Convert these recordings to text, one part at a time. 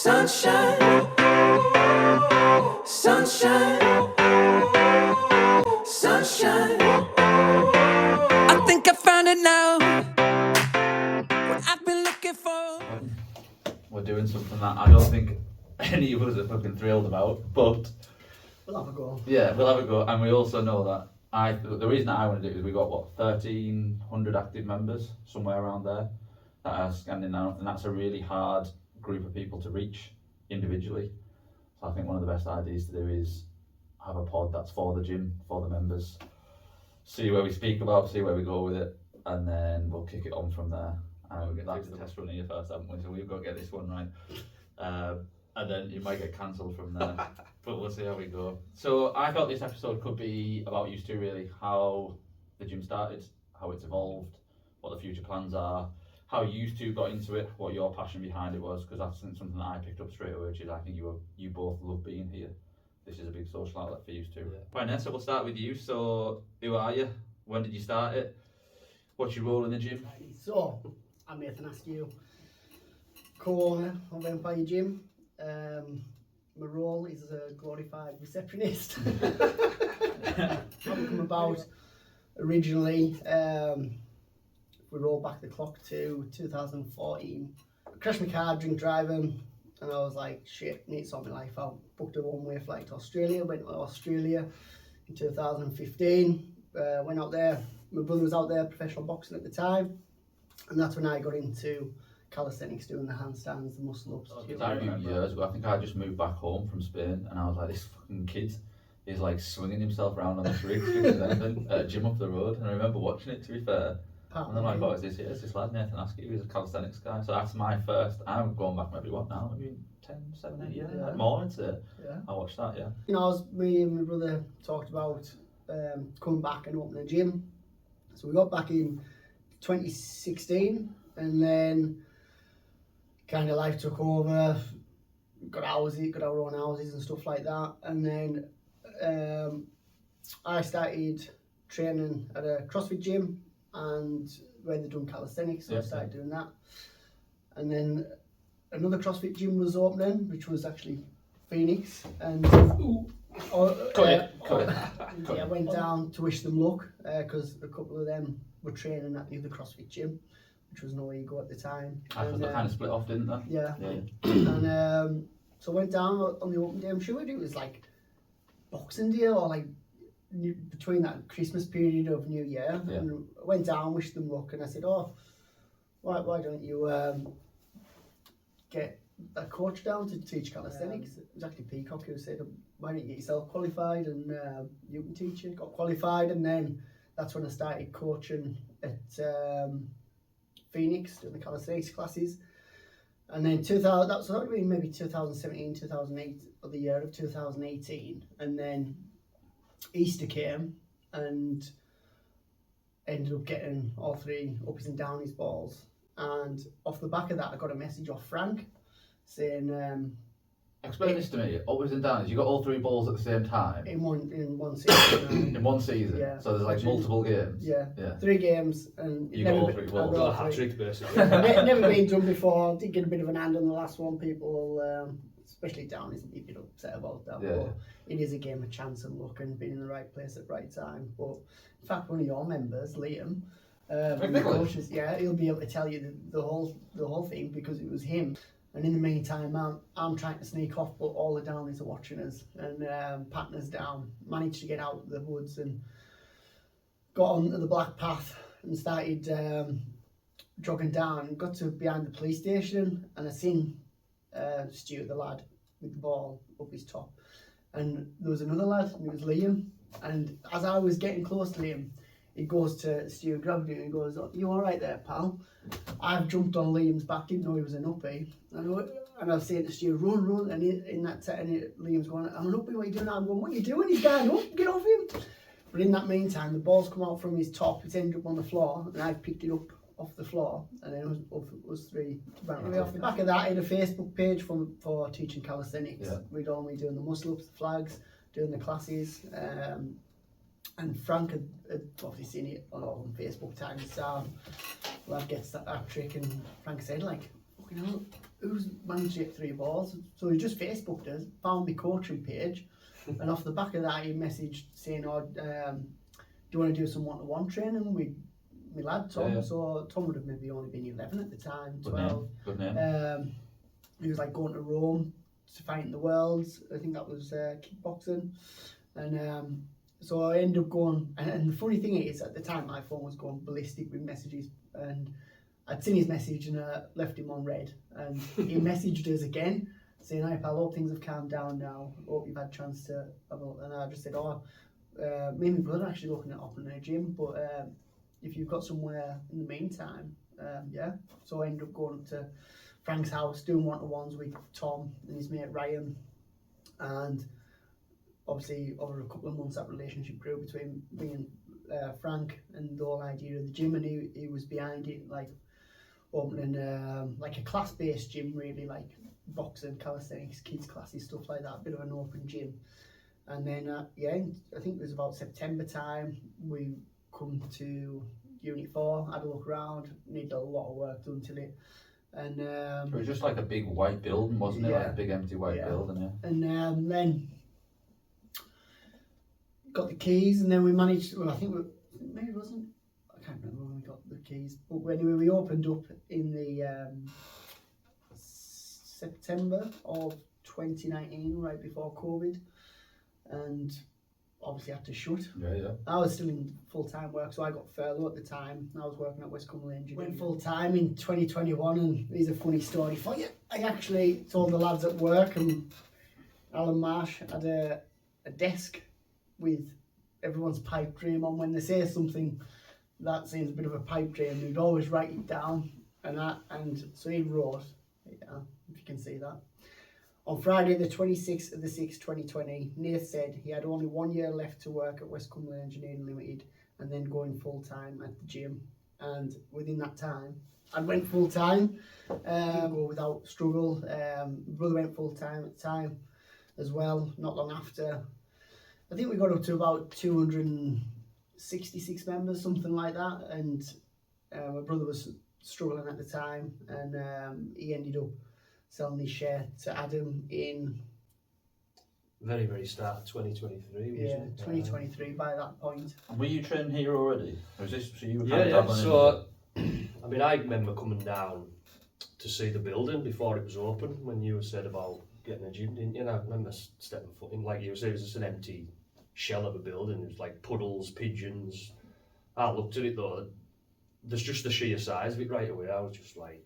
Sunshine, sunshine, sunshine. I think I found it now. What I've been looking for. We're doing something that I don't think any of us are fucking thrilled about, but We'll have a go. yeah, we'll have a go. And we also know that the reason that I want to do it is we got 1,300 active members, somewhere around there, that are scanning now, and that's a really hard group of people to reach individually. So I think one of the best ideas to do is have a pod that's for the gym, for the members, see where we speak about, see where we go with it, and then we'll kick it on from there. We'll get that's the test run here first, haven't we? So we've got to get this one right. And then it might get cancelled from there, but we'll see how we go. So I thought this episode could be about you two, really, how the gym started, how it's evolved, what the future plans are, how you two got into it, what your passion behind it was, because that's something that I picked up straight away, which is I think you both love being here. This is a big social outlet for you two. Yeah. Right, Nessa, we'll start with you. So who are you? When did you start it? What's your role in the gym? So, I'm Nathan Askew, co-owner of Empire Gym. My role is a glorified receptionist. How it come about originally, we roll back the clock to 2014. I crashed my car drink driving, and I was like, shit, need to sort my life out. Booked a one-way flight to Australia, went to Australia in 2015, went out there. My brother was out there, professional boxing at the time, and that's when I got into calisthenics, doing the handstands, the muscle ups. I remember years ago, I think I just moved back home from Spain, and I was like, this fucking kid is like swinging himself around on this rig, at a gym up the road, and I remember watching it, to be fair. And then I thought, is this lad, Nathan Askew, he's a calisthenics guy. So that's my first, I'm going back maybe what now, maybe 7, 8 years, like more, I'd say. Yeah. I watched that, yeah. You know, me and my brother talked about coming back and opening a gym. So we got back in 2016, and then kind of life took over, got our own houses and stuff like that. And then I started training at a CrossFit gym, and where they'd done calisthenics, so I started doing that. And then another CrossFit gym was opening, which was actually Phoenix, and I went down to wish them luck, because a couple of them were training at the other CrossFit gym, which was no ego at the time. I thought they kind of split off, didn't they? Yeah. And so I went down on the open day. I'm sure it was like Boxing Day or like between that Christmas period of New Year. Yeah. And I went down, wished them luck, and I said, oh, why don't you get a coach down to teach calisthenics? It was actually Peacock who said, why don't you get yourself qualified and you can teach it. Got qualified, and then that's when I started coaching at Phoenix, doing the calisthenics classes. And then that would have been maybe 2017, 2008, or the year of 2018. And then Easter came, and ended up getting all 3 uppies and downies balls. And off the back of that, I got a message off Frank saying, explain this to me. Uppies and downies, you got all 3 balls at the same time? In one season. In one season? Yeah. So there's like multiple games? Yeah. 3 games, and you got all 3 balls. A hat-trick, basically. Never been done before. Did get a bit of an hand on the last one. People, especially downies, a bit upset about that. Yeah. But it is a game of chance and luck and being in the right place at the right time. But in fact, one of your members, Liam, coaches, he'll be able to tell you the whole thing, because it was him. And in the meantime, I'm trying to sneak off, but all the downies are watching us and patting us down. Managed to get out of the woods and got onto the black path and started jogging down. Got to behind the police station, and I seen Stuart, the lad with the ball up his top, and there was another lad, and it was Liam. And as I was getting close to Liam, he goes to Stuart, grabbed him, and he goes, oh, you all right there, pal? I've jumped on Liam's back, didn't know he was an uppie. And I was saying to Stuart, run, and Liam's going, I'm an uppie, what are you doing? I'm going, what are you doing? He's going up, get off him. But in that meantime, the ball's come out from his top, it's ended up on the floor, and I picked it up off the floor, and then it was 3. Off the back of that, I had a Facebook page for teaching calisthenics. Yeah. We'd only doing the muscle ups, the flags, doing the classes. And Frank had obviously seen it on Facebook times. Lad gets that trick, and Frank said, like, fucking hell, who's managed to get 3 balls? So he just Facebooked us, found my coaching page, and off the back of that he messaged saying, "Oh, do you want to do some one-to-one training with my lad Tom?" Yeah. So Tom would have maybe only been 11 at the time, Good 12. name. Good name. He was like going to Rome to fight in the Worlds. I think that was kickboxing, and so I ended up going. And the funny thing is, at the time my phone was going ballistic with messages, and I'd seen his message and left him on red, and he messaged us again saying, "Hi pal, hope things have calmed down now. Hope you've had a chance to have a look." And I just said, "Oh, me and my brother are actually looking at opening a gym, but if you've got somewhere in the meantime, yeah." So I ended up going up to Frank's house, doing one-to-ones with Tom and his mate Ryan, and obviously over a couple of months that relationship grew between me and Frank, and the whole idea of the gym, and he was behind it, like opening like a class-based gym, really, like boxing, calisthenics, kids classes, stuff like that, a bit of an open gym. And then yeah, I think it was about September time, we come to Unit 4, had a look around, needed a lot of work done to it. And it was just like a big white building, wasn't it? Yeah. Like a big empty white building, yeah. And then got the keys, and then we managed. Well, I think maybe it wasn't. I can't remember when we got the keys, but anyway, we opened up in the September of 2019, right before COVID, and obviously had to shut. Yeah. I was still in full-time work, so I got furlough at the time. I was working at West Cumberland Engineering. Went full-time in 2021, and here's a funny story for you. I actually told the lads at work, and Alan Marsh had a desk with everyone's pipe dream on. When they say something that seems a bit of a pipe dream, we'd always write it down, and so he wrote, yeah, if you can see that. On Friday the 26th of the 6th, 2020, Nath said he had only 1 year left to work at West Cumberland Engineering Limited and then going full-time at the gym. And within that time, I went full-time, go without struggle. Brother went full-time at the time as well, not long after. I think we got up to about 266 members, something like that. And my brother was struggling at the time, and he ended up selling his share to Adam in very start of 2023, wasn't it? 2023 by that point. Were you training here already? Or was this so you were kind of Yeah. dabbling So, I mean, I remember coming down to see the building before it was open when you said about getting a gym, didn't you? And I remember stepping foot in, like you said, it was just an empty shell of a building. It was like puddles, pigeons. I looked at it though, there's just the sheer size of it right away. I was just like,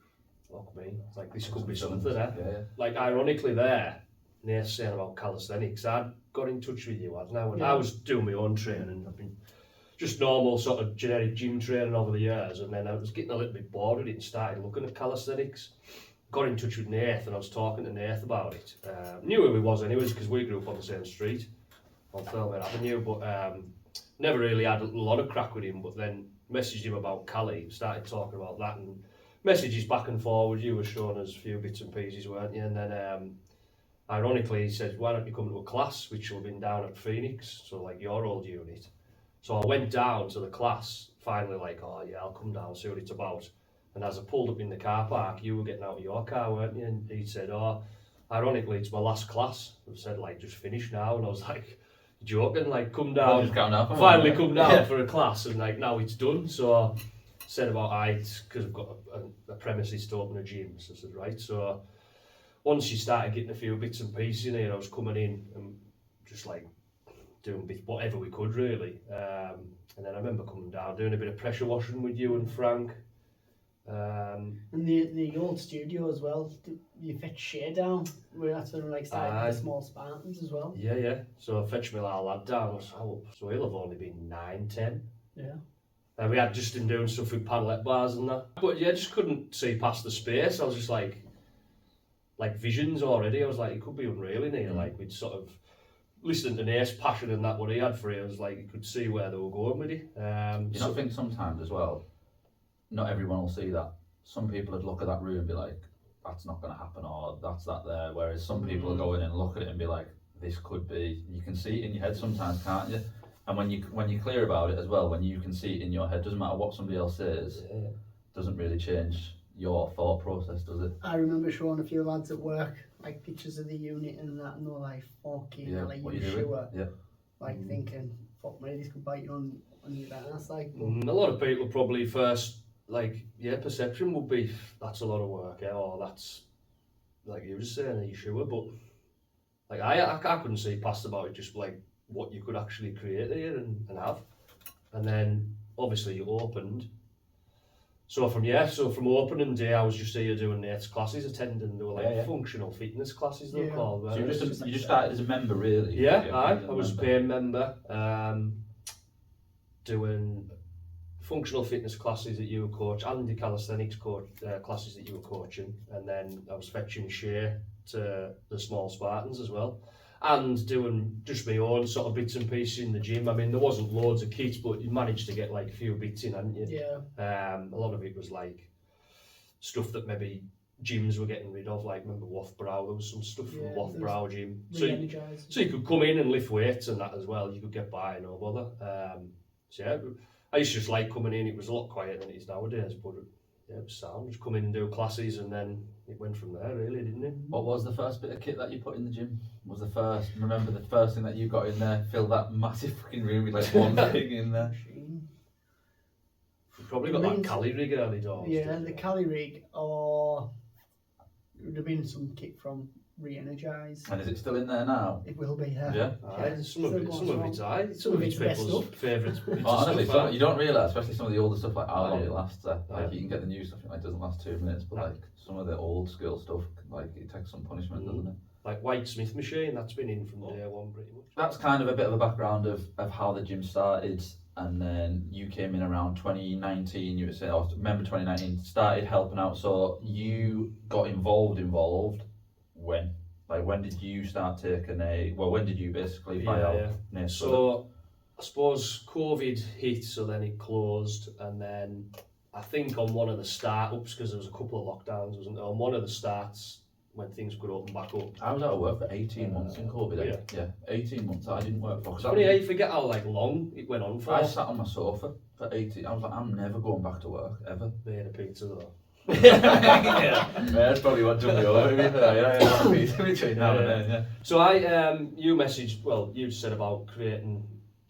fuck me, it's like this could be something, eh? Yeah. Like ironically there, Nath saying about calisthenics, I'd got in touch with you, hadn't I? When I was doing my own training, I've been just normal sort of generic gym training over the years, and then I was getting a little bit bored with it and started looking at calisthenics. Got in touch with Nath, and I was talking to Nath about it. Knew who he was anyways, because we grew up on the same street on Thirlmere Avenue, but never really had a lot of crack with him. But then messaged him about Cali, started talking about that, and messages back and forward. You were showing us a few bits and pieces, weren't you? And then ironically he said, why don't you come to a class, which will have been down at Phoenix, so like your old unit. So I went down to the class, finally like, oh yeah, I'll come down, see what it's about. And as I pulled up in the car park, you were getting out of your car, weren't you? And he said, oh, ironically, it's my last class. I said, like, just finished now. And I was like, joking, like, come down, finally come down for a class, and like, now it's done. So I said about because I've got a premises to open a gym. So I said, right. So once you started getting a few bits and pieces in here, I was coming in and just like doing whatever we could really. And then I remember coming down, doing a bit of pressure washing with you and Frank. And the old studio as well, you fetch share down, where that's when like started with the small Spartans as well. Yeah. So I fetched my little lad down, so he'll have only been 9, 10. Yeah. And we had just been doing stuff with paddlet bars and that. But yeah, just couldn't see past the space. I was just like visions already. I was like, it could be unreal in here. Like we'd sort of listening to Nate's passion and that what he had for it. I was like, you could see where they were going with it. You know, I think sometimes as well, not everyone will see that. Some people would look at that room and be like, that's not going to happen, or that's that there. Whereas some people will go in and look at it and be like, this could be. You can see it in your head sometimes, can't you? And when you're clear about it as well, when you can see it in your head, doesn't matter what somebody else says, doesn't really change your thought process, does it? I remember showing a few lads at work like pictures of the unit and that, and they're like, fucking Yeah, hell, are what you you doing? sure? Yeah. Like thinking, fuck me, this could bite you on your ass. Like, but A lot of people probably first, like, yeah, perception would be, that's a lot of work, yeah, or that's, like you were just saying, are you sure? But, like, I couldn't see past about it, just like what you could actually create here and have. And then, obviously, you opened. So from opening day, I was just here doing Nate's classes, attending. They were like Yeah. functional fitness classes, they were Yeah. called. So weren't you they? just started as a member, really? Yeah, I as a was a member. paying member, doing functional fitness classes that you were coaching, and the calisthenics classes that you were coaching, and then I was fetching Shay to the small Spartans as well, and doing just my own sort of bits and pieces in the gym. I mean, there wasn't loads of kits, but you managed to get like a few bits in, hadn't you? yeah, A lot of it was like stuff that maybe gyms were getting rid of, like remember Wathbrow, there was some stuff from Yeah, Wathbrow gym. re-energise. So you could come in and lift weights and that as well, you could get by, no bother. So yeah, I used to just like coming in, it was a lot quieter than it is nowadays, but yeah, it was sound. Just come in and do classes and then it went from there really, didn't it? What was the first bit of kit that you put in the gym? Remember the first thing that you got in there? Fill that massive fucking room with like one thing in there. Machine. You probably got that Cali rig early doors. Yeah, didn't the you? Cali rig, or it would have been some kit from re-energise. And is it still in there now? It will be, yeah. Yeah. Aye, some of it's Some some of of it's it's best people's stuff. favourite bits of Honestly, stuff. you don't realise, especially some of the older stuff, like how long Aye. it lasts. Like Aye. you can get the new stuff, like doesn't last 2 minutes, but Aye. like some of the old school stuff, like it takes some punishment, doesn't it? Like White Smith machine, that's been in from day one pretty much. That's kind of a bit of a background of how the gym started, and then you came in around 2019. You were saying, I remember 2019 started helping out. So you got involved when? Like when did you start taking when did you basically buy out? Nate? So I suppose COVID hit, so then it closed, and then I think on one of the start-ups, because there was a couple of lockdowns, wasn't there? On one of the starts, when things could open back up. I was out of work for 18 months in COVID. Yeah. 18 months I didn't work for. It's funny how you forget how like long it went on for. I sat on my sofa for 18. I was like, I'm never going back to work ever. Made a pizza though. Yeah, that's probably what took me over. Yeah, between now and then. Yeah. So you messaged, well, you said about creating,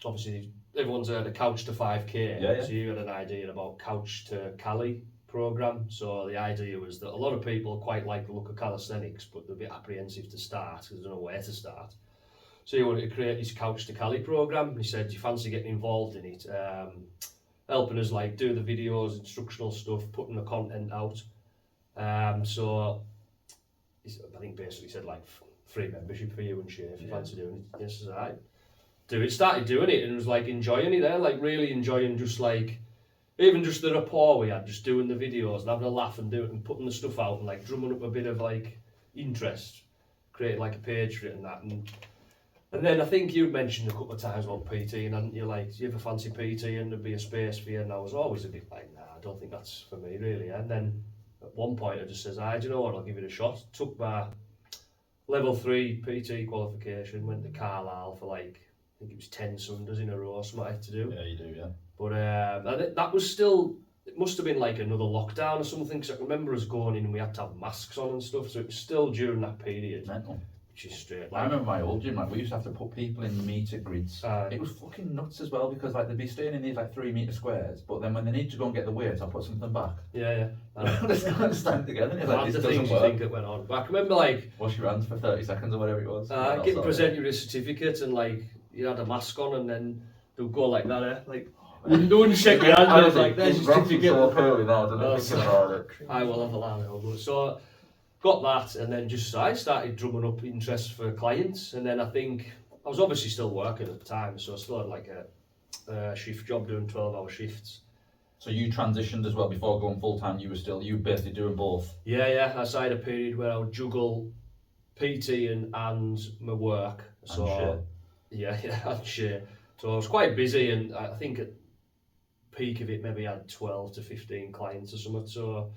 obviously everyone's heard a couch to 5k. Yeah. So you had an idea about couch to Cali program. So the idea was that a lot of people quite like the look of calisthenics, but they're a bit apprehensive to start because they don't know where to start. So you wanted to create this couch to Cali program. And he said, do you fancy getting involved in it? Helping us like do the videos, instructional stuff, putting the content out. So I think basically said like free membership for you and shit if you fancy doing it. Yes, I do it. Started doing it and was like enjoying it there, like really enjoying just like even just the rapport we had, just doing the videos and having a laugh and doing and putting the stuff out and like drumming up a bit of like interest, creating like a page for it and that. And then I think you mentioned a couple of times about PT, and hadn't you, like, do you ever fancy PT and there'd be a space for you? And I was always a bit like, nah, I don't think that's for me really. And then at one point I just says, do you know what, I'll give it a shot. Took my level 3 PT qualification, went to Carlisle for like, I think it was 10 Sundays in a row, something I had to do. Yeah, you do, yeah. But that was still, it must have been like another lockdown or something, because I remember us going in and we had to have masks on and stuff, so it was still during that period. Mental. Which is straight. I remember my old gym, like we used to have to put people in metre grids. Aye. It was fucking nuts as well, because like they'd be staying in these like 3 metre squares, but then when they need to go and get the weights, I'll put something back. Yeah. They can't stand together. And it's like, The this things doesn't you work. think that went on. But I can remember like Wash your hands for 30 seconds or whatever it was. getting presented with a certificate and like you had a mask on and then they'll go like that, like no one shake your hand. I was like, there's your certificate. I will have a laugh. So got that, and then I started drumming up interest for clients, and then I think I was obviously still working at the time, so I still had like a shift job doing 12-hour shifts. So you transitioned as well before going full time. You were basically doing both. Yeah. I had a period where I would juggle PT and my work. So and share. So I was quite busy, and I think at peak of it maybe I had 12 to 15 clients or something. So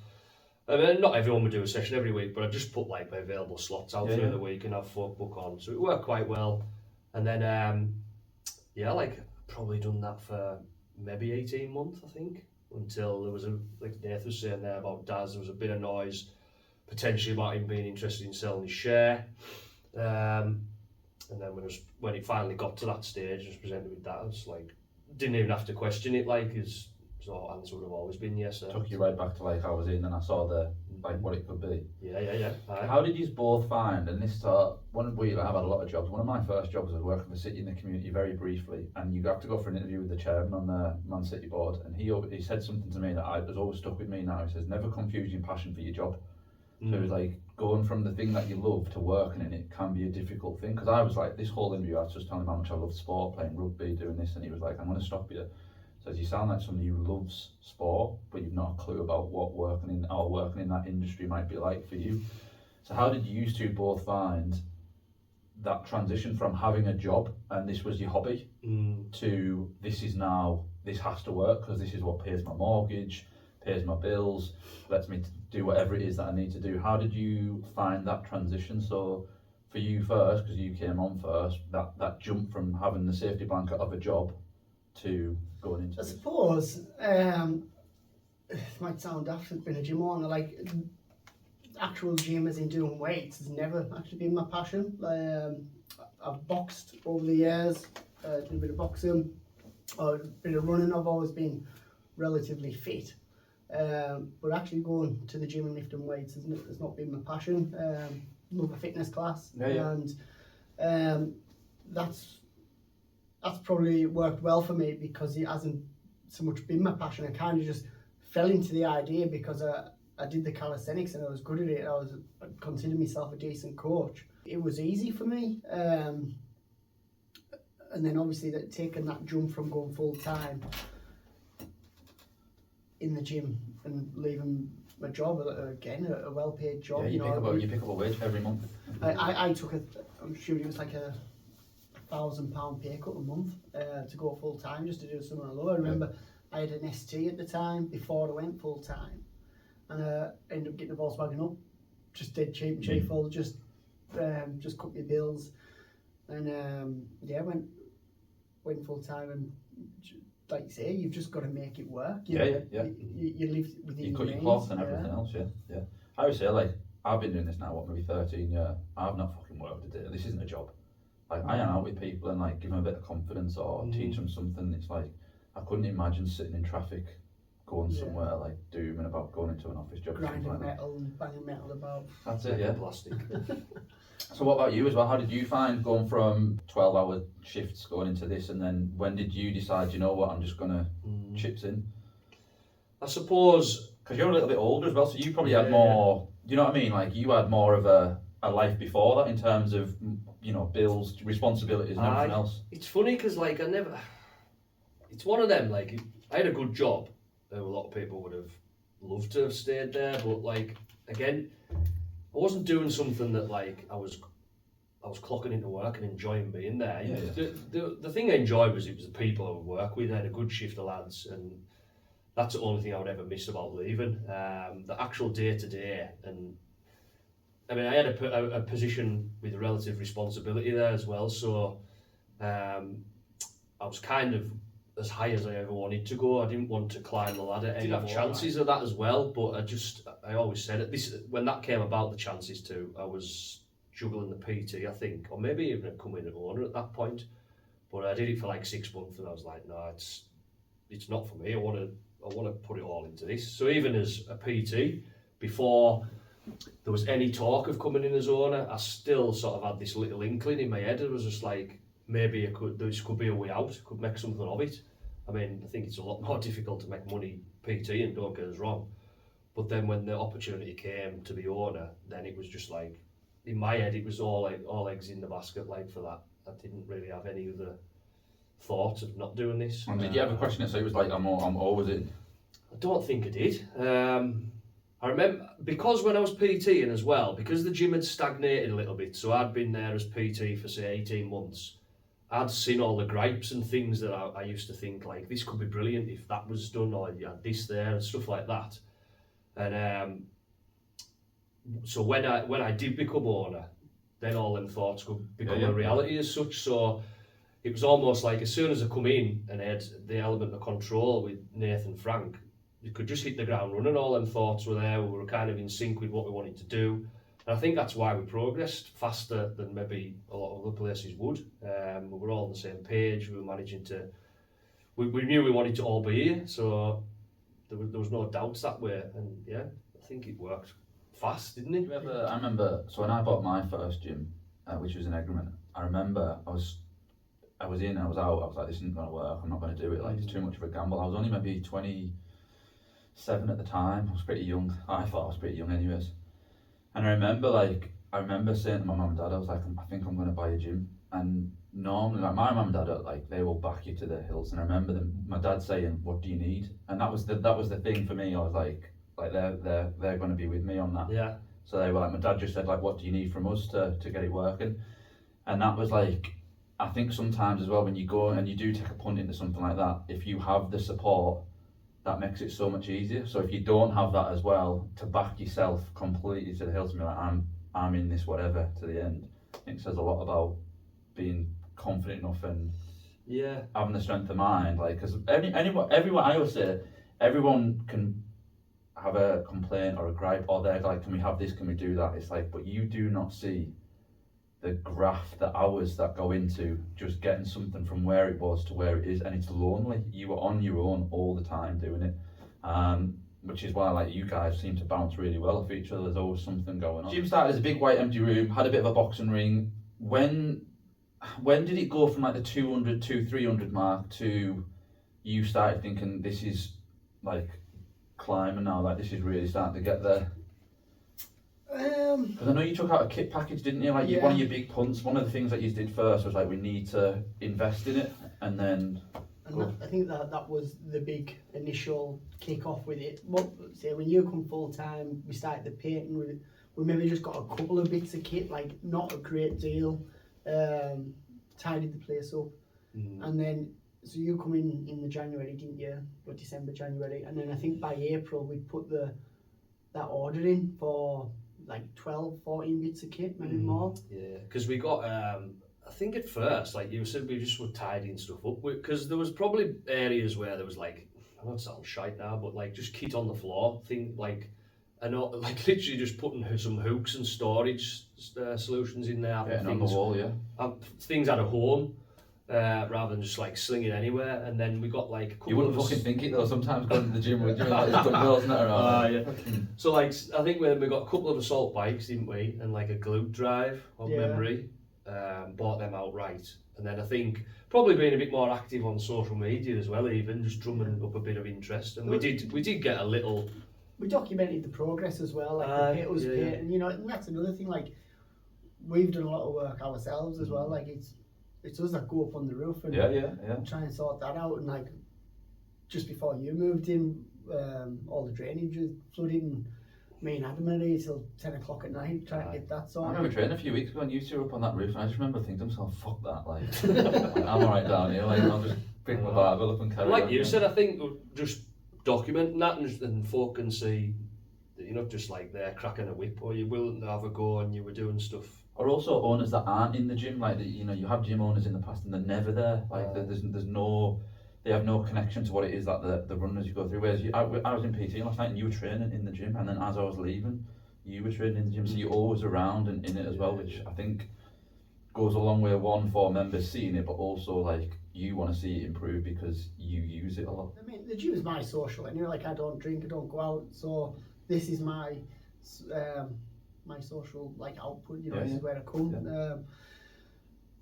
I mean, not everyone would do a session every week, but I just put like my available slots out through the week and have folk book on. So it worked quite well. And then like probably done that for maybe 18 months, I think. until there was like Nathan was saying there about Daz, there was a bit of noise potentially about him being interested in selling his share. And then when it finally got to that stage, I was presented with that, I was like, didn't even have to question it, like, his sort of answer would have always been yes. Took you right back to like I was in and I saw what it could be. Yeah. How did you both find, and this I've had a lot of jobs, one of my first jobs was working for City in the Community very briefly, and you have to go for an interview with the chairman on the Man City board, and he said something to me that has always stuck with me now. He says, never confuse your passion for your job. So it was like, going from the thing that you love to working in it can be a difficult thing, because I was like, this whole interview I was just telling him how much I loved sport, playing rugby, doing this, and he was like, I'm going to stop you. Says, you sound like somebody who loves sport, but you've not a clue about what working in that industry might be like for you. So how did you two both find that transition from having a job and this was your hobby to this has to work because this is what pays my mortgage, pays my bills, lets me do whatever it is that I need to do? How did you find that transition? So for you first, because you came on first, that jump from having the safety blanket of a job to going into I suppose it might sound daft as being a gym owner, like actual gym as in doing weights has never actually been my passion. I've boxed over the years, did a bit of boxing, a bit of running. I've always been relatively fit, but actually going to the gym and lifting weights has not been my passion. Love a fitness class, and that's probably worked well for me because it hasn't so much been my passion. I kind of just fell into the idea because I did the calisthenics and I was good at it. I considered myself a decent coach. It was easy for me. And then obviously taking that jump from going full time in the gym and leaving my job, again, a well-paid job. Yeah, you pick up a wage every month. I took I'm sure it was like a £1,000 pay cut a month to go full time just to do something I love. I remember I had an ST at the time before I went full time, and I ended up getting a Volkswagen up, just dead cheap and cheerful, just cut my bills, and went full time, and like you say, you've just got to make it work. You live within you cut your means, cloth and everything else. Yeah. I always say, like, I've been doing this now, maybe 13 years. I've not fucking worked a day. This isn't a job. Like, I hang out with people and like give them a bit of confidence or teach them something. It's like, I couldn't imagine sitting in traffic going somewhere like dooming about going into an office job. grinding like metal and banging metal about. That's it, yeah. Plastic. So what about you as well? How did you find going from 12-hour shifts going into this, and then when did you decide, you know what, I'm just gonna chips in? I suppose because you're a little bit older as well, so you probably had more. You know what I mean? Like, you had more of a life before that in terms of, you know, bills, responsibilities, and everything else. It's funny because like it's one of them. Like, I had a good job. A lot of people would have loved to have stayed there, but like, again, I wasn't doing something that like I was clocking into work and enjoying being there. The thing I enjoyed was it was the people I would work with. I had a good shift of lads, and that's the only thing I would ever miss about leaving. The actual day to day, and I mean, I had a position with relative responsibility there as well, so I was kind of as high as I ever wanted to go. I didn't want to climb the ladder. I did have chances of that as well, but I always said it. When that came about, the chances too, I was juggling the PT, I think, or maybe even coming in owner at that point. But I did it for like 6 months, and I was like, no, it's not for me. I want to put it all into this. So even as a PT, before there was any talk of coming in as owner, I still sort of had this little inkling in my head. It was just like, maybe this could be a way out, could make something of it. I mean, I think it's a lot more difficult to make money PT, and don't get us wrong. But then when the opportunity came to be owner, then it was just like, in my head, it was all eggs in the basket, like, for that. I didn't really have any other thought of not doing this. And did you ever question it? So it was like, I'm always in? I don't think I did. I remember, because when I was PTing as well, because the gym had stagnated a little bit, so I'd been there as PT for say 18 months, I'd seen all the gripes and things that I used to think, like, this could be brilliant if that was done, or you had this there and stuff like that. And so when I did become owner, then all them thoughts could become a reality as such. So it was almost like, as soon as I come in and I had the element of control with Nathan Frank, you could just hit the ground running. All them thoughts were there. We were kind of in sync with what we wanted to do. And I think that's why we progressed faster than maybe a lot of other places would. We were all on the same page. We were managing to. We knew we wanted to all be here, so there was no doubts that way. And yeah, I think it worked fast, didn't it? I remember, so when I bought my first gym, which was in Egremont, I remember I was in, I was out, I was like, this isn't going to work, I'm not going to do it, like it's too much of a gamble. I was only maybe 27 at the time, I was pretty young, I thought I was pretty young anyways. And I remember saying to my mum and dad, I was like, I think I'm going to buy a gym. And normally, like my mum and dad, like they will back you to the hills. And I remember my dad saying, what do you need? And that was the thing for me, I was like they're going to be with me on that. Yeah. So they were like, my dad just said like, what do you need from us to get it working? And that was like, I think sometimes as well, when you go and you do take a punt into something like that, if you have the support, that makes it so much easier. So if you don't have that as well, to back yourself completely to the hills and be like, I'm in this whatever to the end, I think says a lot about being confident enough and having the strength of mind. Like, because everyone, I always say, everyone can have a complaint or a gripe, or they're like, can we have this, can we do that? It's like, but you do not see the graph, the hours that go into just getting something from where it was to where it is, and it's lonely. You are on your own all the time doing it, which is why like you guys seem to bounce really well off each other. There's always something going on. Gym started as a big white empty room, had a bit of a boxing ring. When did it go from like the 200 to 300 mark to you started thinking this is like climbing now, like this is really starting to get there? Because I know you took out a kit package, didn't you? Like one of your big punts, one of the things that you did first was like, we need to invest in it, and then. I think that was the big initial kick off with it. But say when you come full time, we started the painting. We maybe just got a couple of bits of kit, like not a great deal. Tidied the place up, and then so you come in the January, didn't you? Or December, January, and then I think by April we put that order in for like 12, 14 bits of kit, maybe more. Yeah, because we got, I think at first, like you said, we just were tidying stuff up, because there was probably areas where there was like, I know it sounds shite now, but like just kit on the floor, I know, like literally just putting some hooks and storage solutions in there. Yeah, on the wall, things at a home, rather than just like slinging anywhere. And then we got like a couple You wouldn't fucking think it though, sometimes going to the gym with like dumbbells not around. Yeah. So like, I think we got a couple of assault bikes, didn't we? And like a glute drive on memory. Bought them outright. And then I think probably being a bit more active on social media as well, even just drumming up a bit of interest. And we did get a little. We documented the progress as well, like the pit was pit, and you know, and that's another thing. Like we've done a lot of work ourselves as well. Like it's us that go up on the roof and try and sort that out. And like just before you moved in, all the drainage was flooded, and me and Adam are here till 10 o'clock at night trying to get that sorted. I remember training a few weeks ago and you two were up on that roof, and I just remember thinking to myself, fuck that, like I'm alright down here, like I'll just pick my barbell up and carry on. Like you said, I think just documenting that and folk can see that you're not just like there cracking a whip, or you're willing to have a go and you were doing stuff. Or also owners that aren't in the gym, like you know, you have gym owners in the past and they're never there. Like there's no, they have no connection to what it is that the runners you go through. Whereas I was in PT last night and you were training in the gym, and then as I was leaving, you were training in the gym, so you're always around and in it as well, which I think goes a long way. One, for members seeing it, but also like you want to see it improve because you use it a lot. I mean, the gym is my social, and you know, like I don't drink, I don't go out, so this is my my social like output. You know, this is where I come. Yeah.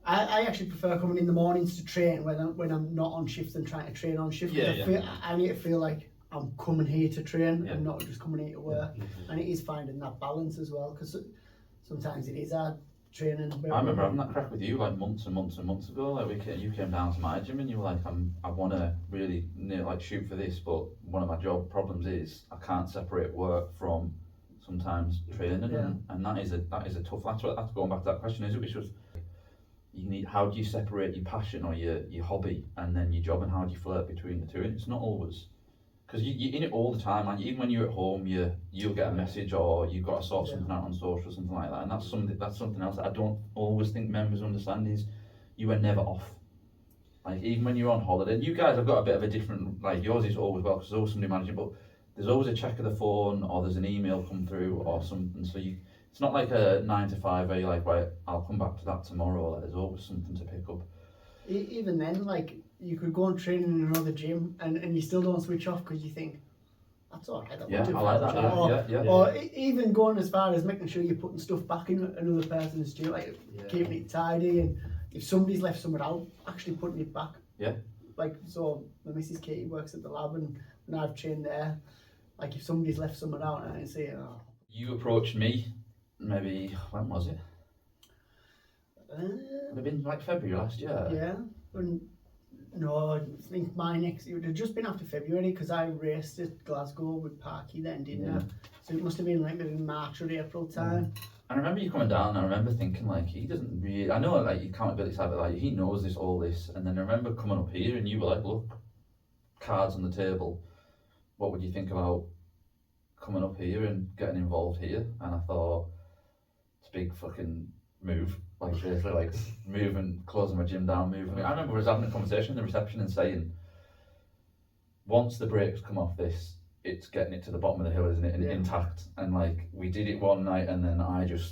I actually prefer coming in the mornings to train when I'm not on shift than trying to train on shift. I need to feel like I'm coming here to train and not just coming here to work. And it is finding that balance as well, because sometimes it is hard training. I remember having that crack with you like months and months and months ago. Like you came down to my gym and you were like, I want to really like shoot for this, but one of my job problems is I can't separate work from sometimes training, and that is a tough. That's going back to that question, is it? Which was, you need, how do you separate your passion or your hobby and then your job, and how do you flirt between the two? And it's not always, because you're in it all the time, and even when you're at home, you'll get a message or you've got to sort something out on social or something like that, and that's something else that I don't always think members understand, is you are never off. Like even when you're on holiday, you guys have got a bit of a different, like yours is always well because there's always somebody managing, but there's always a check of the phone, or there's an email come through or something. So it's not like a 9 to 5 where you're like, right, I'll come back to that tomorrow. Like, there's always something to pick up. Even then, like, you could go and train in another gym and you still don't switch off because you think, that's all right. Yeah, I like that. Yeah. Or even going as far as making sure you're putting stuff back in another person's gym, like keeping it tidy, and if somebody's left somewhere out, actually putting it back. Yeah. Like, so my Mrs. Katie works at the lab, and when I've trained there, like if somebody's left somewhere out, and I say, oh. You approached me, maybe, when was it? Would have been like February last year. Yeah. No, I think my next, it would have just been after February, because I raced at Glasgow with Parky then, didn't I? So it must have been like maybe March or April time. I remember you coming down, and I remember thinking, like, he doesn't really, I know, like, accountability side, but like, he knows this, all this. And then I remember coming up here, and you were like, look, cards on the table, what would you think about coming up here and getting involved here? And I thought, it's a big fucking move. Like, basically, like, moving, closing my gym down, moving. I remember I was having a conversation in the reception and saying, once the brakes come off this, it's getting it to the bottom of the hill, isn't it? Intact. And like, we did it one night, and then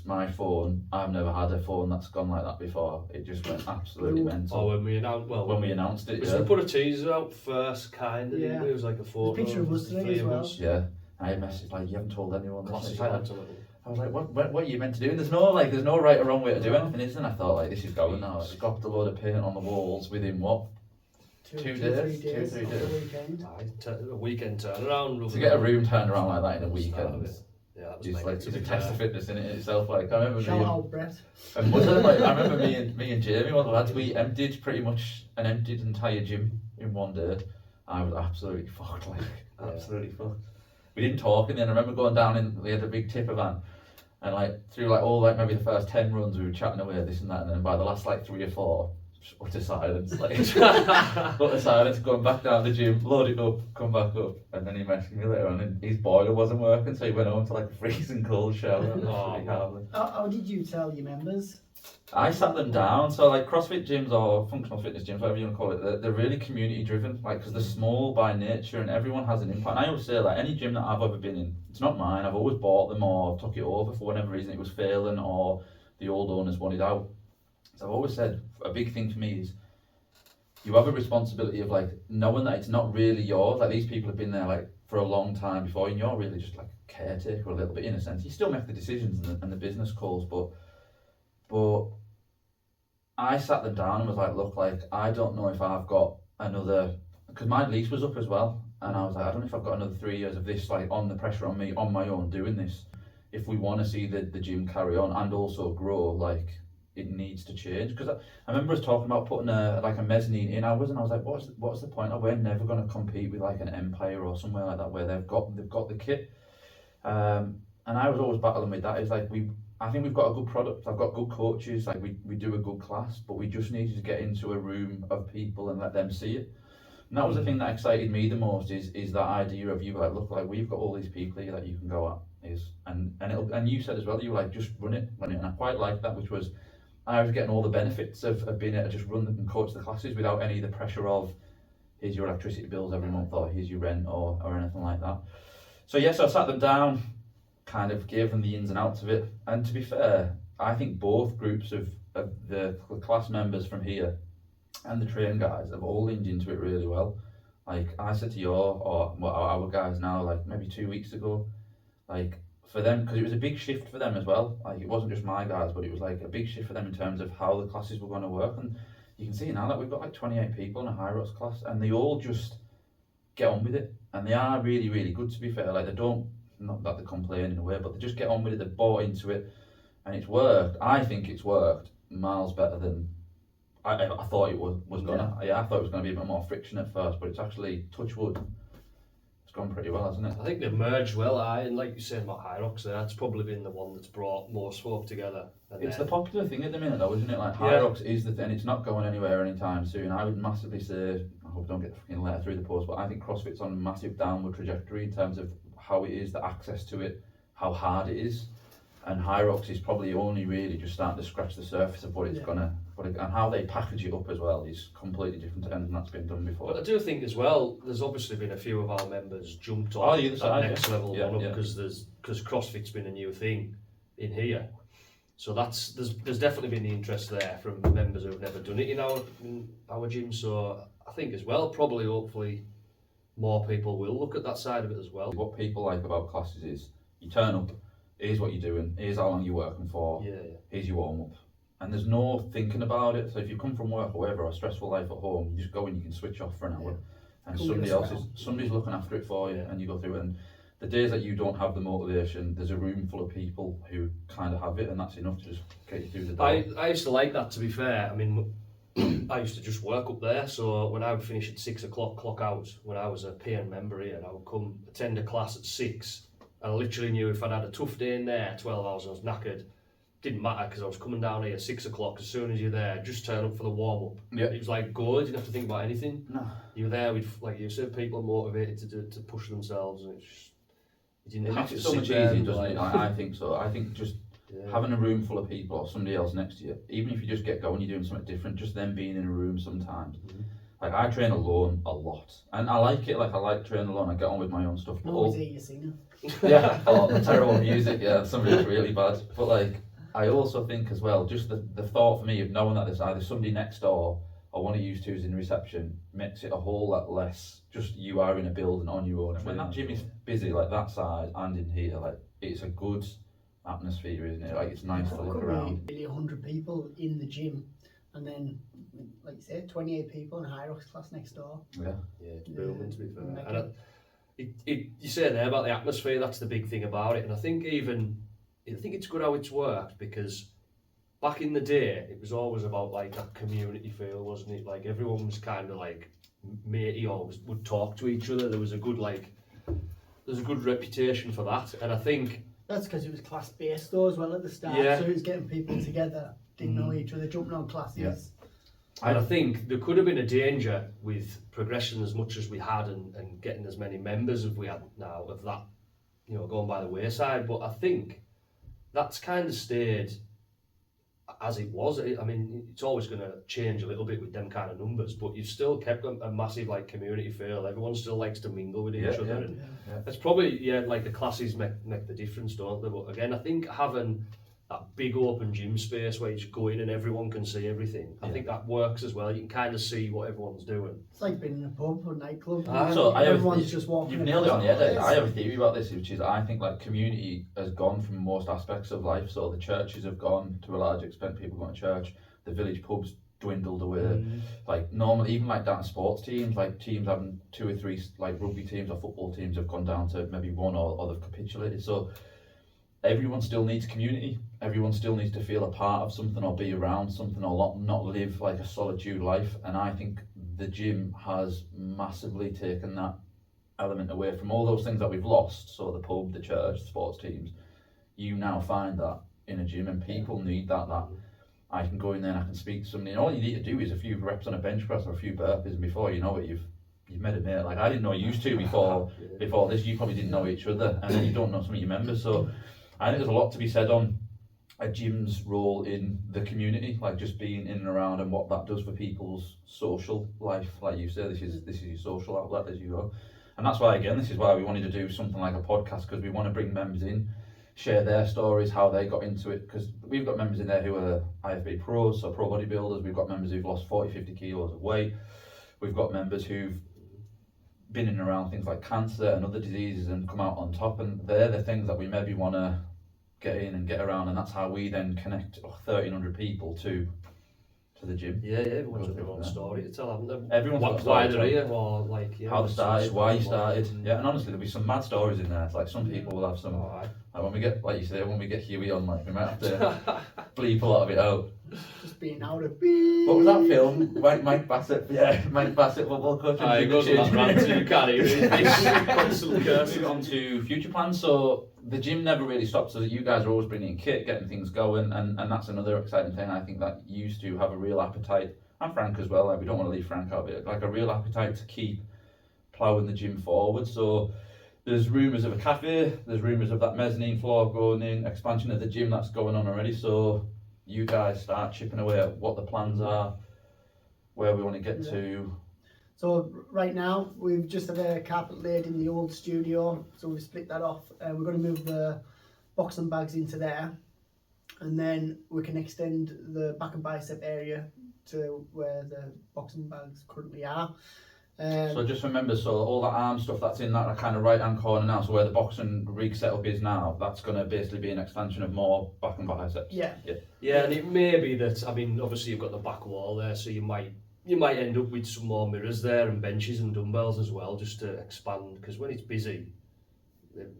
my phone, I've never had a phone that's gone like that before. It just went absolutely mental. Oh, when we announced it. Yeah. We put a teaser out first, kind of. Yeah. It was like a photo. There's a picture of us today as well. Yeah. I had a message like, you haven't told anyone this. I was like, what are you meant to do? And there's no right or wrong way to do anything, isn't? I thought, like, this is going now. Like, got a load of paint on the walls within what? 2 days? 2 or 3 days. A weekend turnaround. To get a room turned around like that in a weekend. Yeah, that was just like, it's a magnificent. test of fitness in it itself. Like, I remember Shout out, Brett. and was it, like, I remember me and Jamie, one of the lads, we emptied pretty much an emptied entire gym in one day. I was absolutely fucked, like, absolutely fucked. We didn't talk, and then I remember going down in, we had a big tipper van, and like through like all like maybe the first 10 runs we were chatting away this and that, and then by the last like 3 or 4, utter silence, like utter silence, going back down the gym, load it up, come back up, and then he messaged me later on, and his boiler wasn't working, so he went home to like a freezing cold shower. How did you tell your members? I sat them down. So like CrossFit gyms or functional fitness gyms, whatever you want to call it, they're really community driven, like, because they're small by nature and everyone has an impact. And I always say, like, any gym that I've ever been in, it's not mine. I've always bought them or took it over for whatever reason it was failing or the old owners wanted out. So I've always said a big thing for me is you have a responsibility of like knowing that it's not really yours. Like, these people have been there like for a long time before, and you're really just like a caretaker a little bit in a sense. You still make the decisions and the business calls, but I sat them down and was like, look, like, I don't know if I've got another, because my lease was up as well, and I was like, I don't know if I've got another 3 years of this, like, on the pressure on me, on my own, doing this. If we want to see the gym carry on and also grow, like, it needs to change. Because I remember us talking about putting a mezzanine in ours, and I was like, what's the point? We're never going to compete with like an Empire or somewhere like that where they've got the kit. And I was always battling with that. It's like, I think we've got a good product. I've got good coaches. Like, we do a good class, but we just needed to get into a room of people and let them see it. And that was the thing that excited me the most. Is that idea of you like, look, like, we've got all these people here that you can go at. And you said as well, you were like, just run it. And I quite liked that, which was, I was getting all the benefits of being able to just run and coach the classes without any of the pressure of, here's your electricity bills every month, or here's your rent, or anything like that. So yes, I sat them down, kind of gave them the ins and outs of it. And to be fair, I think both groups of the class members from here and the train guys have all leaned into it really well. Like, I said to our guys now, like maybe 2 weeks ago, like, for them, because it was a big shift for them as well. Like, it wasn't just my guys, but it was like a big shift for them in terms of how the classes were going to work. And you can see now that we've got like 28 people in a high rocks class, and they all just get on with it. And they are really, really good, to be fair. Like, they don't, not that they complain in a way, but they just get on with it. They bought into it, and it's worked. I think it's worked miles better than I thought it was gonna. Yeah, I thought it was gonna be a bit more friction at first, but it's actually, touch wood, it's gone pretty well, hasn't it? I think they've merged well, and like you said about High Rocks there, that's probably been the one that's brought most folk together. It's the popular thing at the minute though, isn't it? Like, High Rocks is the thing, it's not going anywhere anytime soon. I would massively say, I hope I don't get the fucking letter through the post, but I think CrossFit's on a massive downward trajectory in terms of how it is, the access to it, how hard it is. and High Rocks is probably only really just starting to scratch the surface of what it's gonna, and how they package it up as well is completely different to anything that's been done before. But I do think as well, there's obviously been a few of our members jumped on the other side, next level yeah, one up yeah. because CrossFit's been a new thing in here. So there's definitely been the interest there from members who've never done it in our gym. So I think as well, probably hopefully more people will look at that side of it as well. What people like about classes is you turn up, here's what you're doing, here's how long you're working for, here's your warm up. And there's no thinking about it. So if you come from work or whatever, or a stressful life at home, you just go and you can switch off for an hour, and somebody's looking after it for you, and you go through it. And the days that you don't have the motivation, there's a room full of people who kind of have it, and that's enough to just get you through the day. I used to like that, to be fair. I mean, I used to just work up there, so when I would finish at 6 o'clock, clock out, when I was a PN member here, I would come attend a class at 6, and I literally knew if I'd had a tough day in there, 12 hours, I was knackered, didn't matter because I was coming down here at 6 o'clock. As soon as you're there, just turn up for the warm up. Yeah. It was like good, you didn't have to think about anything. No. You were there with, like you said, people motivated to push themselves, and it's just, you didn't It have makes to it so much sit there easier, and doesn't it? I think so. I think just yeah. having a room full of people or somebody else next to you, even if you just get going, you're doing something different, just them being in a room sometimes. Like I train alone a lot, and I like it. Like I like training alone. I get on with my own stuff. Always hear you singing. Yeah, the terrible music. Yeah, some of it's really bad. But like, I also think as well, just the thought for me of knowing that there's either somebody next door or one of you two's in reception makes it a whole lot less just you are in a building on your own. And when that gym is busy like that side and in here, like it's a good atmosphere, isn't it? Like it's nice to look around. Nearly 100 people in the gym, and then, like you say, 28 people in a High Rocks class next door. Yeah. Yeah, it's booming, to be fair. And you say there about the atmosphere, that's the big thing about it. And I think it's good how it's worked, because back in the day, it was always about like that community feel, wasn't it? Like everyone was kind of like matey, always would talk to each other. There was a good reputation for that. And I think that's because it was class based though as well at the start. Yeah. So it was getting people together, didn't know each other, jumping on classes. Yeah. And I think there could have been a danger with progression as much as we had and getting as many members as we had now of that, going by the wayside. But I think that's kind of stayed as it was. I mean, it's always going to change a little bit with them kind of numbers, but you've still kept a massive like community feel. Everyone still likes to mingle with each other. Yeah. And it's probably, like the classes make the difference, don't they? But again, I think having that big open gym space where you just go in and everyone can see everything, I think that works as well. You can kind of see what everyone's doing. It's like being in a pub or nightclub. So everyone's just walking. You've nailed it on the head. I have a theory about this, which is I think like community has gone from most aspects of life. So the churches have gone to a large extent. People going to church. The village pubs dwindled away. Like normally, even like down sports teams, like teams having 2 or 3 like rugby teams or football teams have gone down to maybe 1 or they've capitulated. So everyone still needs community. Everyone still needs to feel a part of something or be around something or not live like a solitude life. And I think the gym has massively taken that element away from all those things that we've lost. So the pub, the church, the sports teams, you now find that in a gym, and people need that I can go in there and I can speak to somebody, and all you need to do is a few reps on a bench press or a few burpees, and before you know it, you've met a mate. Like I didn't know you used to before this. You probably didn't know each other, and then you don't know some of your members. So I think there's a lot to be said on a gym's role in the community, like just being in and around, and what that does for people's social life. Like you say, this is your social outlet as you go, and that's why this is why we wanted to do something like a podcast, because we want to bring members in, share their stories, how they got into it, because we've got members in there who are IFB pros, so pro bodybuilders. We've got members who've lost 40-50 kilos of weight. We've got members who've been in and around things like cancer and other diseases and come out on top, and they're the things that we maybe want to get in and get around, and that's how we then connect 1,300 people to the gym. Yeah, everyone's got their own story to tell, haven't they? Everyone's got a why story they're to here, or like how they started, why you started. Yeah, and honestly, there'll be some mad stories in there. It's like some people will have some. Like when we get, like you say, when we get Huey on, like we might have to bleep a lot of it out. Just being out of beep. What was that film? Mike Bassett, Mike Bassett, football coach. He goes on that rant too, can't he? Constantly cursing. On to future plans. So the gym never really stopped. So that you guys are always bringing kit, getting things going, and that's another exciting thing. I think that you used to have a real appetite, and Frank as well. Like we don't want to leave Frank out of it. Like a real appetite to keep ploughing the gym forward. So There's rumours of a cafe, there's rumours of that mezzanine floor going in, expansion of the gym that's going on already, so you guys start chipping away at what the plans are, where we want to get to. So right now, we've just had a carpet laid in the old studio, so we've split that off. We're going to move the box and bags into there, and then we can extend the back and bicep area to where the box and bags currently are. So just remember, so all that arm stuff that's in that kind of right hand corner now, so where the box and rig setup is now, that's going to basically be an expansion of more back and biceps. Yeah. Yeah, and it may be that, I mean, obviously you've got the back wall there, so you might end up with some more mirrors there and benches and dumbbells as well, just to expand, because when it's busy,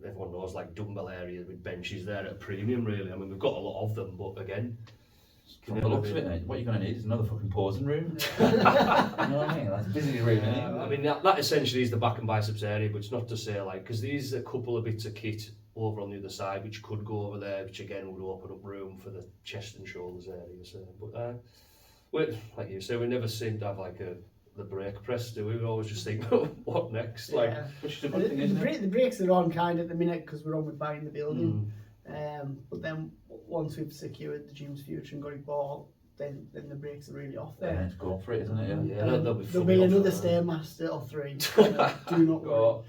everyone knows like dumbbell area with benches there at a premium really. I mean, we've got a lot of them, but again, From the looks of it, mate, what you're going to need is another fucking posing room. You know what I mean? That's busy room, isn't it? I mean, that essentially is the back and biceps area, but it's not to say like, because these are a couple of bits of kit over on the other side which could go over there, which again would open up room for the chest and shoulders area. So, but like you say, we never seem to have like the brake press, do we? We always just think, what next? Like, which is a good thing, isn't it? The brakes are on kind at the minute because we're on with buying the building. But then once we've secured the gym's future and got it bought, then the brakes are really off there. Yeah, it's go for it, isn't it? Yeah, There'll be another Stairmaster or 3. Do not worry.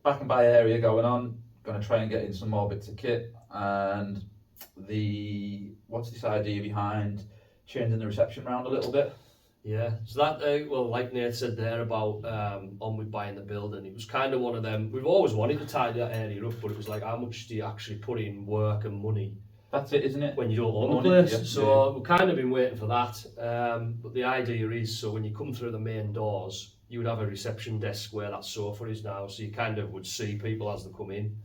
Back and buy area going on. Going to try and get in some more bits of kit. And what's this idea behind changing the reception round a little bit? Yeah, so that, well, like Nate said there about on with buying the building, it was kind of one of them, we've always wanted to tidy that area up, but it was like, how much do you actually put in work and money? That's it, isn't it? When you don't own the place. Yeah. So we've kind of been waiting for that. But the idea is, so when you come through the main doors, you would have a reception desk where that sofa is now, so you kind of would see people as they come in.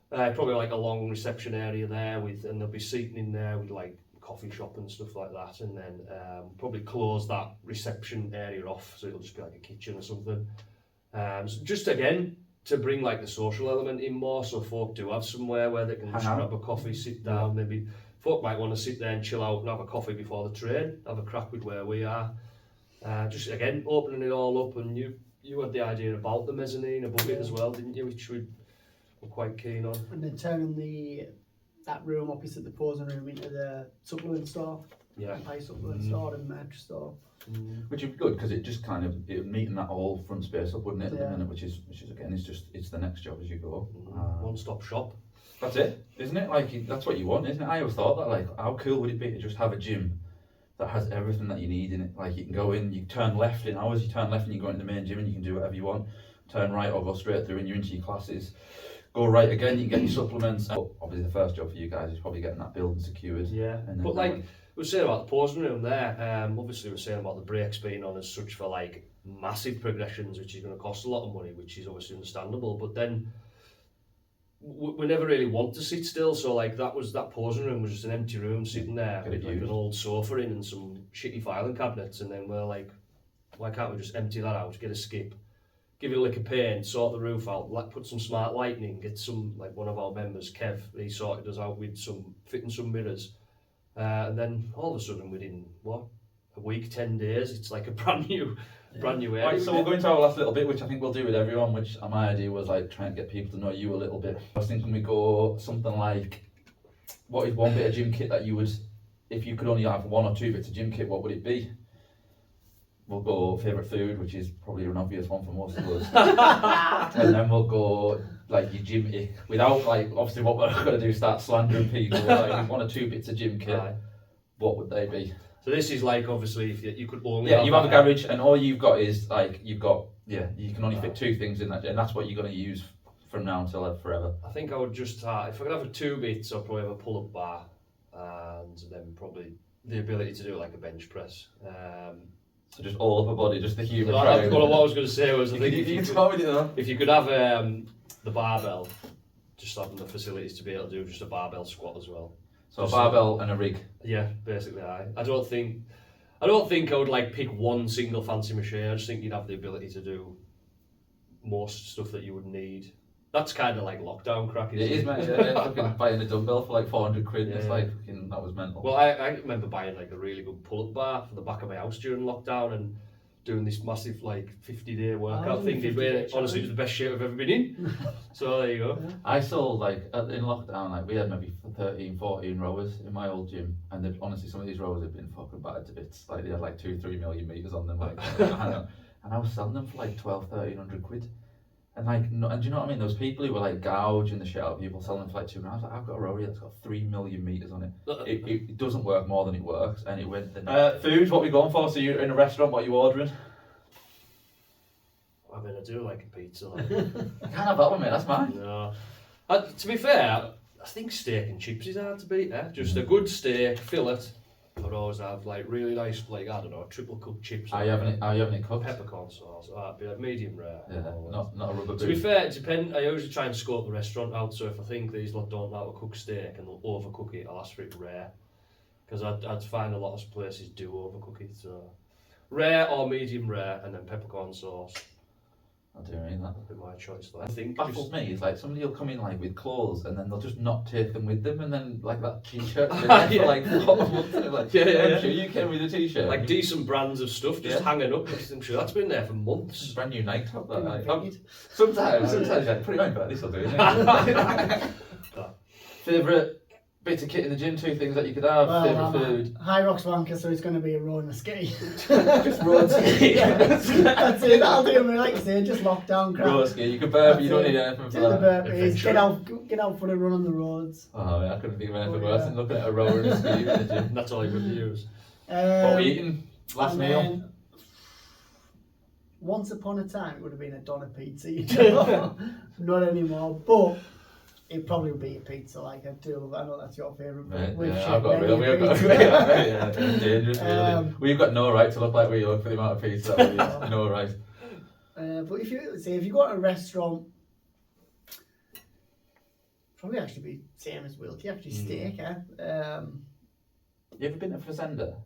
Probably like a long reception area there and there'll be seating in there with like coffee shop and stuff like that, and then probably close that reception area off, so it'll just be like a kitchen or something. So just again to bring like the social element in more, so folk do have somewhere where they can just grab a coffee, sit down. Maybe folk might want to sit there and chill out and have a coffee before the train, have a crack with where we are. Just again opening it all up, and you had the idea about the mezzanine above it as well, didn't you? Which we were quite keen on. And then turning that room opposite the posing room into the supplement store. Yeah. Pie supplement store and merch store. Which would be good because it just kind of meeting that whole front space up, wouldn't it? At Yeah. the minute, which is again, it's the next job as you go. One-stop shop. That's it, isn't it? Like that's what you want, isn't it? I always thought that. Like, how cool would it be to just have a gym that has everything that you need in it? Like, you can go in, you turn left in hours, you turn left and you go into the main gym and you can do whatever you want. Turn right or go straight through and you're into your classes. Go right again, you can get your supplements. But obviously the first job for you guys is probably getting that building secured. Yeah, but like we were saying about the posing room there, obviously we were saying about the brakes being on as such for like massive progressions, which is going to cost a lot of money, which is obviously understandable. But then we never really want to sit still, so like that posing room was just an empty room sitting there with like an old sofa in and some shitty filing cabinets, and then we're like, why can't we just empty that out, get a skip, give it a lick of paint, sort the roof out, put some smart lighting, get some, like one of our members, Kev, he sorted us out with fitting some mirrors, and then all of a sudden within a week, 10 days, it's like a brand new area. Right, so we'll go into our last little bit, which I think we'll do with everyone, which my idea was like trying to get people to know you a little bit. I was thinking we go something like, what is one bit of gym kit that you would, if you could only have 1 or 2 bits of gym kit, what would it be? We'll go favourite food, which is probably an obvious one for most of us. And then we'll go like your gym kit, without like, obviously what we're going to do is start slandering people, like 1 or 2 bits of gym kit, what would they be? So this is like, obviously, if you could only you have a garage and all you've got is like, you can only fit 2 things in that, and that's what you're going to use from now until forever. I think I would just, if I could have 2 bits, I'd probably have a pull-up bar, and then probably the ability to do like a bench press. So just all upper body, just the human triangle. That's what I was going to say was, I think if you could have the barbell, just having the facilities to be able to do just a barbell squat as well. So a barbell and a rig. Yeah, basically. I don't think I would like pick one single fancy machine. I just think you'd have the ability to do most stuff that you would need. That's kind of like lockdown crack, isn't it? It is, mate. Yeah, fucking buying a dumbbell for like 400 quid. Yeah. It's like that was mental. Well, I remember buying like a really good pull-up bar for the back of my house during lockdown, and doing this massive like 50-day workout was thing. in Did 50-day we? Honestly, it was the best shape I've ever been in. So there you go. I saw like in lockdown, like we had maybe 13, 14 rowers in my old gym, and honestly, some of these rowers have been fucking battered to bits. Like they had like 2-3 million meters on them, like, and I was selling them for like 1,200-1,300 quid. And like, no, and do you know what I mean? Those people who were like gouging the shit out of people, selling them for like 2 grand. I was like, I've got a rower here that's got 3 million meters on it. It doesn't work more than it works, and it went. Food, what we going for? So you're in a restaurant, what are you ordering? I mean, I do like a pizza. Like. I can't have that one, mate. That's mine. No. To be fair, I think steak and chips is hard to beat. Just a good steak, fillet. I'd always have like really nice, like I don't know, triple cooked chips. Are you having it cooked? Peppercorn sauce. That'd be like medium rare. Yeah, not a rubber boot. To be fair, it depends. I usually try and scope the restaurant out. So if I think these lot don't know how to cook steak and they'll overcook it, I'll ask for it rare. Because I'd find a lot of places do overcook it. So rare or medium rare, and then peppercorn sauce. I do mean that. That'd be my choice. I think baffles me is like somebody will come in like with clothes and then they'll just not take them with them, and then like that t-shirt for like 4 months, and it's like I'm sure you came with a t-shirt. Like decent brands of stuff just hanging up. I'm sure that's been there for months. Brand new Nike top. That, like, sometimes you're like, put it on, but this will do it. Favourite bits of kit in the gym, 2 things that you could have. Well, favourite food. High Rocks wanker, so it's going to be a row and a ski. Just row and ski. That's it. That'll do me. Like I say, just lockdown crap. Row and ski. You could burp. You don't need anything for Do the that. burpees. Get out for a run on the roads. Oh, yeah, I couldn't think of anything worse than looking at a rower and a ski in the gym. That's all you would use. What were we eating? Last meal? Then, once upon a time, it would have been a doner pizza. You know? Not anymore, but it probably would be a pizza. Like I do. I know that's your favourite. Right, I've got a real. We've got dangerous. Really. We've got no right to look like we look for the amount of pizza that we eat. No right. But if you go to a restaurant, probably actually be same as Wilkie. Actually, steak. You ever been to Fazenda?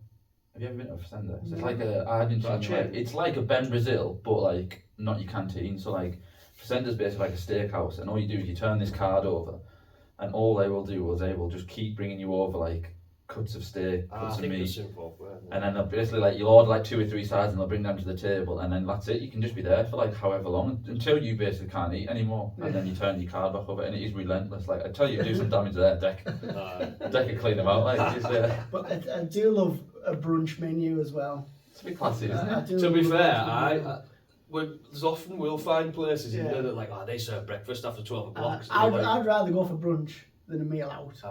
Have you ever been to a Fazenda? So it's like a Argentine. It's like a Ben Brazil, but like not your canteen. So like. Fazenda's basically like a steakhouse, and all you do is you turn this card over, and all they will do is they will just keep bringing you over like cuts of steak, cuts of meat, and then they'll basically like you'll order like 2 or 3 sides, and they'll bring them to the table, and then that's it. You can just be there for like however long until you basically can't eat anymore, and then you turn your card back over, and it is relentless. Like I tell you, do some damage there, Deck. Deck can clean them out. Like it's But I do love a brunch menu as well. It's a bit classy, isn't it? To be fair, there's often we'll find places in there that like they serve breakfast after 12 o'clock. I'd rather go for brunch than a meal out.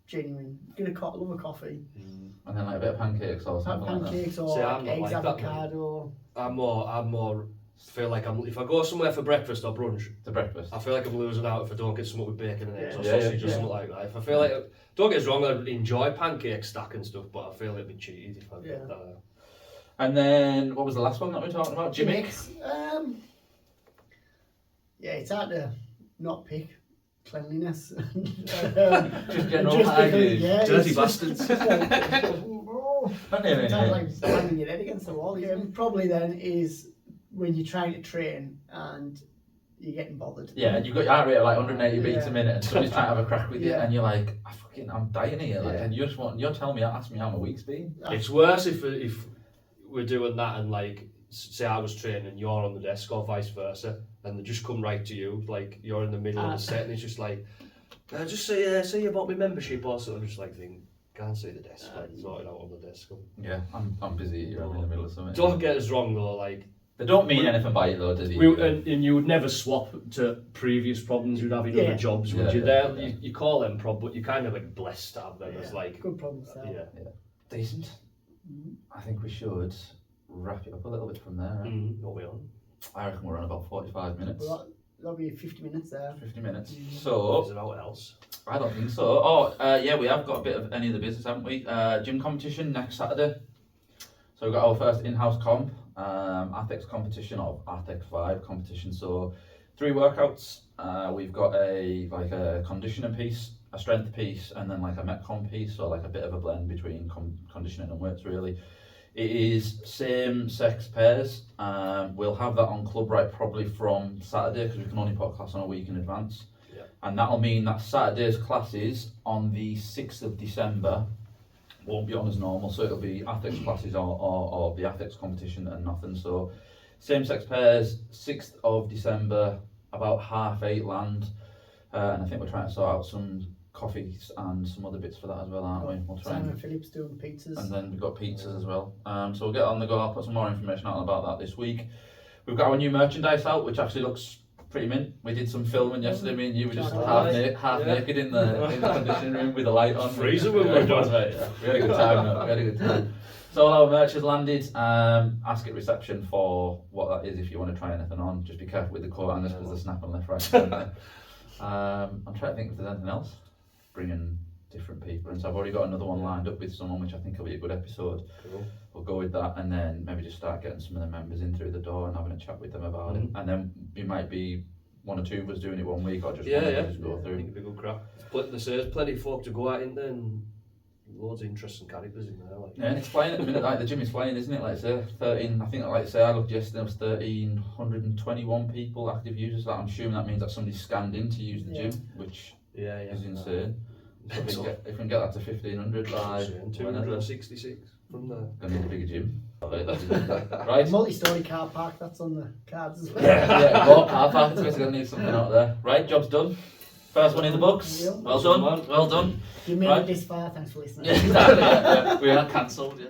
Genuine. Get love a coffee. And then like a bit of pancakes or something Pancakes like or See, eggs, like avocado. I'm more feel like if I go somewhere for breakfast or brunch, the breakfast. I feel like I'm losing out if I don't get something with bacon and eggs or Yeah, sausage or something like that. If I feel like, don't get us wrong, I enjoy pancake stack and stuff, but I feel it'd be cheated if I get that. And then what was the last one that we were talking about? Gimmicks. Yeah, it's hard to not pick cleanliness. Just general hygiene. Dirty bastards. Sometimes like banging your head against the wall. Probably then is when you're trying to train and you're getting bothered. Yeah, and you've got your heart rate at like 180 beats a minute, and somebody's trying to have a crack with you, and you're like, I'm dying here. Like, and you're telling me, ask me how my week's been. It's worse if we're doing that and like, say I was training and you're on the desk or vice versa, and they just come right to you, like you're in the middle of the set and it's just like, just say you bought me membership or something. Just like can't see the desk, like sort it out on the desk. Yeah, I'm busy. I'm in the middle of something. Don't get us wrong though, like they don't mean anything by it though, does he? And you would never swap to previous problems you'd have in other jobs, would you? You call them but you're kind of like blessed to have them as like good problems. Decent. I think we should wrap it up a little bit from there. Right? What are we on? I reckon we're on about 45 minutes. Well, that'll be 50 minutes there. 50 minutes. Is So there what else? I don't think so. Yeah, we have got a bit of any of the business, haven't we? Gym competition next Saturday. So we've got our first in-house comp, Athex competition, or Athex Vibe competition. So 3 workouts. We've got a conditioning piece, a strength piece, and then like a metcon piece, so like a bit of a blend between conditioning and weights really. It is same sex pairs. We'll have that on Club Right probably from Saturday because we can only put a class on a week in advance. And that'll mean that Saturday's classes on the 6th of December won't be on as normal, so it'll be athletics classes or the athletics competition and nothing. So same-sex pairs, 6th of December, about 8:30 land, and I think we're trying to sort out some coffees and some other bits for that as well, aren't we? We'll try Simon Phillips doing pizzas. and then we've got pizzas as well. So we'll get on the go. I'll put some more information out about that this week. We've got our new merchandise out, which actually looks pretty mint. We did some filming yesterday. Me and you were just half naked in the conditioning room with the light on. Freezer when yeah, we're it was, done. mate, yeah. We had a good time. No? We had a good time. So all our merch has landed. Ask at reception for what that is if you want to try anything on. Just be careful with the coat hangers because they're snapping left, right, centre. I'm trying to think if there's anything else. Bringing different people, and so I've already got another one lined up with someone, which I think will be a good episode. Cool. We'll go with that, and then maybe just start getting some of the members in through the door and having a chat with them about it. And then it might be one or two of us doing it one week, or just one of us go I through. think it'd be good crack. There's plenty of folk to go out in there, and loads of interesting characters in there. Like. Yeah, and it's flying at the minute. Like the gym is flying, isn't it? Like say 13. I think, like I say, I looked yesterday. There was 1,321 people active users. Like, I'm assuming that means that somebody scanned in to use the gym, which is insane. So if we can get that to 1,500 by 266 from there. Gonna need a bigger gym. Right. Multi-story car park, that's on the cards as well. Yeah, more car parks. We're gonna need something out there. Right, job's done. First one in the books. Yeah. Well done. Well done. You made Right. it this far, thanks for listening. Yeah, exactly. Yeah. We aren't cancelled. Yeah.